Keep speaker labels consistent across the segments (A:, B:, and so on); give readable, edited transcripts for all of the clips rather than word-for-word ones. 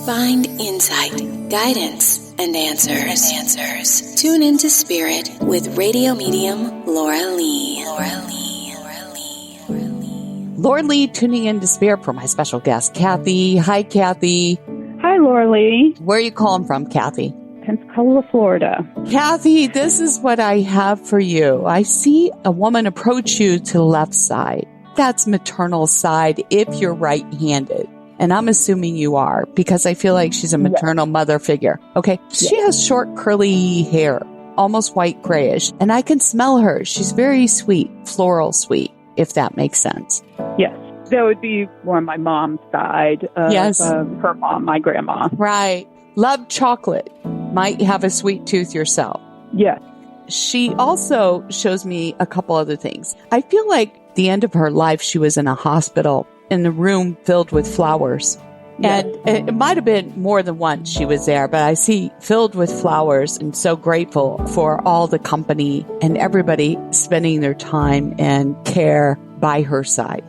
A: find insight, guidance, and answers. Tune into Spirit with radio medium Laura Lee.
B: Laura Lee tuning into Spirit for my special guest, Kathy. Hi, Kathy.
C: Hi, Laura Lee.
B: Where are you calling from, Kathy?
C: Pensacola, Florida.
B: Kathy, this is what I have for you. I see a woman approach you to the left side. That's maternal side if you're right-handed. And I'm assuming you are because I feel like she's a maternal mother figure. Okay. She has short curly hair, almost white grayish, and I can smell her. She's very sweet, floral sweet, if that makes sense.
C: Yes. That would be more on my mom's side.
B: Yes.
C: Her mom, my grandma.
B: Right. Love chocolate. Might have a sweet tooth yourself.
C: Yes.
B: She also shows me a couple other things. I feel like the end of her life, she was in a hospital in the room filled with flowers.
C: Yes.
B: And it might have been more than once she was there, but I see filled with flowers and so grateful for all the company and everybody spending their time and care by her side.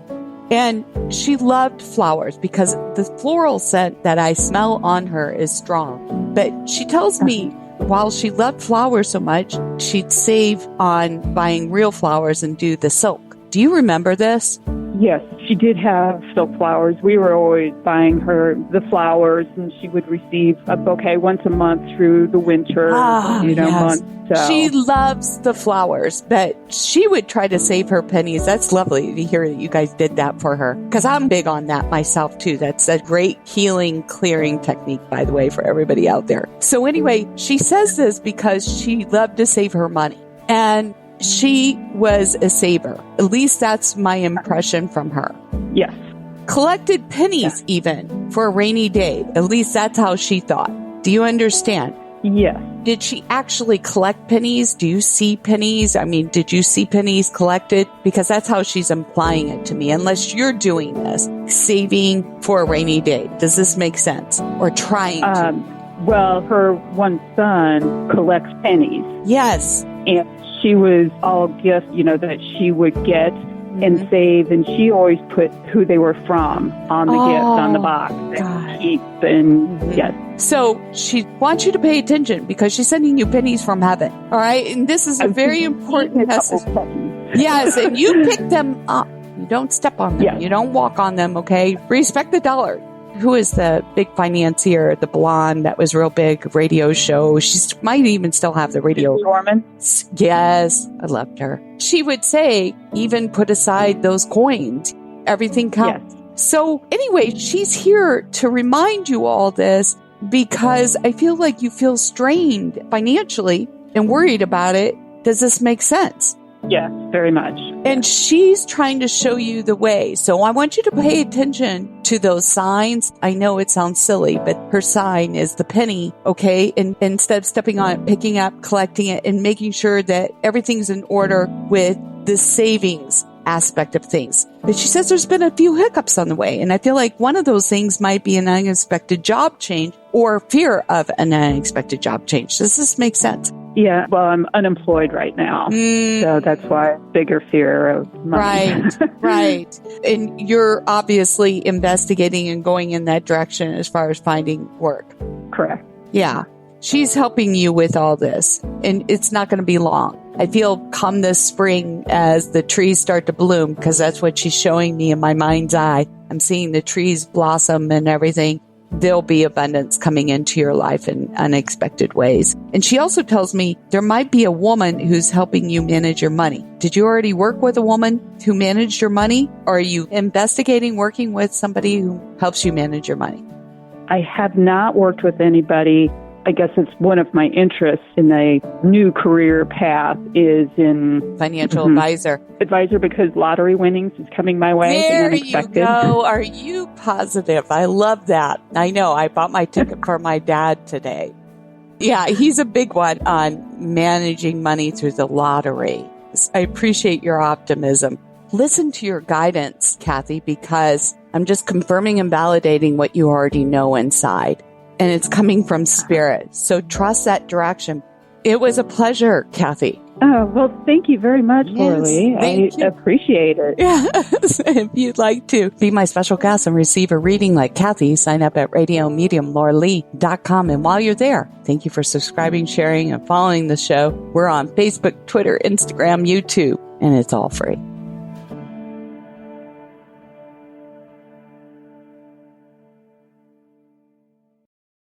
B: And she loved flowers because the floral scent that I smell on her is strong. But she tells me while she loved flowers so much, she'd save on buying real flowers and do the silk. Do you remember this?
C: Yes, she did have silk flowers. We were always buying her the flowers, and she would receive a bouquet once a month through the winter, month. So.
B: She loves the flowers, but she would try to save her pennies. That's lovely to hear that you guys did that for her, because I'm big on that myself, too. That's a great healing, clearing technique, by the way, for everybody out there. So anyway, she says this because she loved to save her money. And she was a saver. At least that's my impression from her.
C: Yes.
B: Collected pennies even for a rainy day. At least that's how she thought. Do you understand?
C: Yes.
B: Did she actually collect pennies? Do you see pennies? I mean, did you see pennies collected? Because that's how she's implying it to me. Unless you're doing this, saving for a rainy day. Does this make sense? Or trying to?
C: Well, her one son collects pennies.
B: Yes.
C: And she was all gifts, that she would get and save, and she always put who they were from on the gift on the box and keep yes.
B: So she wants you to pay attention because she's sending you pennies from heaven. All right, and this is a very important message. Yes, and you pick them up. You don't step on them. Yes. You don't walk on them. Okay, respect the dollar. Who is the big financier, the blonde that was real big radio show? She might even still have the radio.
C: Norman?
B: Yes, I loved her. She would say, even put aside those coins. Everything counts. Yes. So anyway, she's here to remind you all this because I feel like you feel strained financially and worried about it. Does this make sense?
C: Yes, very much.
B: And she's trying to show you the way. So I want you to pay attention to those signs. I know it sounds silly, but her sign is the penny, okay? And instead of stepping on it, picking up, collecting it, and making sure that everything's in order with the savings aspect of things. But she says there's been a few hiccups on the way. And I feel like one of those things might be an unexpected job change or fear of an unexpected job change. Does this make sense?
C: Yeah, well, I'm unemployed right now, so that's why bigger fear of money.
B: Right. And you're obviously investigating and going in that direction as far as finding work.
C: Correct.
B: Yeah. She's helping you with all this, and it's not going to be long. I feel come this spring as the trees start to bloom, because that's what she's showing me in my mind's eye. I'm seeing the trees blossom and everything. There'll be abundance coming into your life in unexpected ways. And she also tells me there might be a woman who's helping you manage your money. Did you already work with a woman who managed your money? Or are you investigating working with somebody who helps you manage your money?
C: I have not worked with anybody. I guess it's one of my interests in a new career path is in
B: financial advisor.
C: Advisor, because lottery winnings is coming my way.
B: There you go. Are you positive? I love that. I know. I bought my ticket for my dad today. Yeah, he's a big one on managing money through the lottery. I appreciate your optimism. Listen to your guidance, Kathy, because I'm just confirming and validating what you already know inside. And it's coming from spirit. So trust that direction. It was a pleasure, Kathy.
C: Oh, well, thank you very much, Lorlee. I appreciate it.
B: Yes. If you'd like to be my special guest and receive a reading like Kathy, sign up at radiomediumlorlee.com. And while you're there, thank you for subscribing, sharing, and following the show. We're on Facebook, Twitter, Instagram, YouTube, and it's all free.